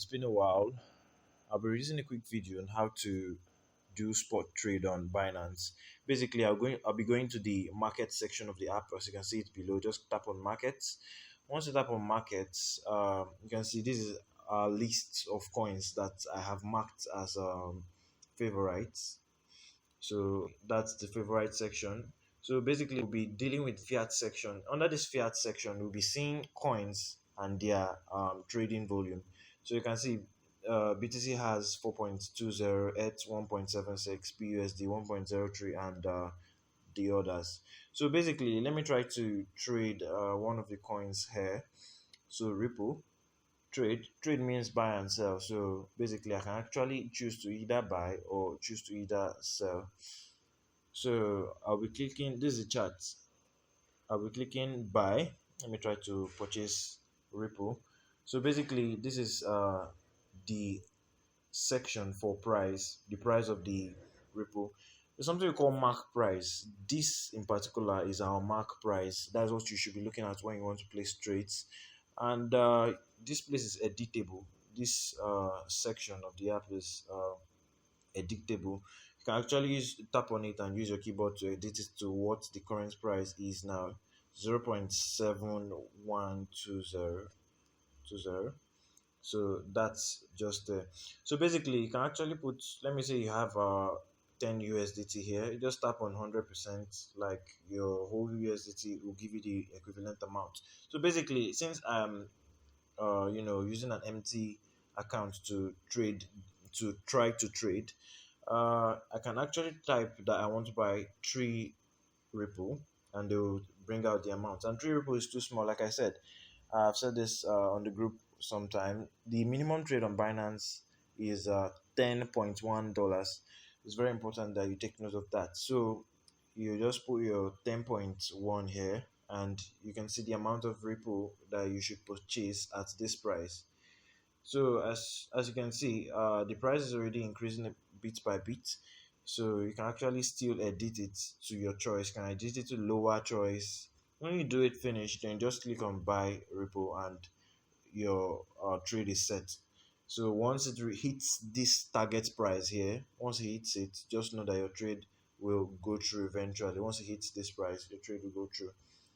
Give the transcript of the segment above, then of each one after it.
It's been a while. I'll be releasing a quick video on how to do spot trade on Binance. Basically, I'll be going to the market section of the app. As you can see it below, just tap on markets. Once you tap on markets, you can see this is a list of coins that I have marked as favorites. So that's the favorite section. So basically, we'll be dealing with fiat section. Under this fiat section, we'll be seeing coins and their trading volume. So you can see BTC has 4.20, ETH 1.76, BUSD 1.03, and the others. So basically, let me try to trade one of the coins here. So Ripple. Trade means buy and sell. So basically, I can actually choose to either buy or choose to either sell. So I'll be clicking, this is the chart. I'll be clicking buy. Let me try to purchase Ripple. So basically, this is the section for price, the price of the Ripple. There's something we call mark price. This in particular is our mark price. That's what you should be looking at when you want to place trades. And this place is editable. This section of the app is editable. You can actually tap on it and use your keyboard to edit it to what the current price is now, 0.712020. So that's just so basically you can actually put, let me say you have 10 USDT here. You just tap on 100%, like your whole USDT will give you the equivalent amount. So basically, since I'm using an empty account to try to trade, I can actually type that I want to buy 3 Ripple, and they will bring out the amount. And 3 Ripple is too small. Like I said, I've said this on the group sometime. The minimum trade on Binance is $10.1. It's very important that you take note of that. So you just put your 10.1 here, and you can see the amount of Ripple that you should purchase at this price. So as you can see, the price is already increasing bit by bit. So you can actually still edit it to your choice. You can edit it to lower choice. When you do it finish, then just click on buy Ripple and your trade is set. So once it hits this target price here, once it hits it, just know that your trade will go through eventually. Once it hits this price, your trade will go through.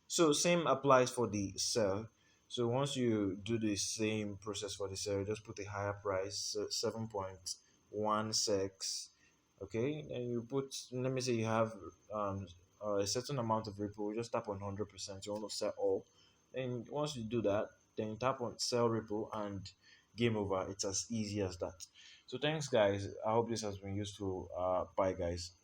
So same applies for the sell. So once you do the same process for the sell, just put a higher price, so 7.16. Okay, and you put, let me say you have a certain amount of Ripple, just tap on 100%. You want to sell all. And once you do that, then you tap on sell Ripple and game over. It's as easy as that. So thanks, guys. I hope this has been useful. Bye, guys.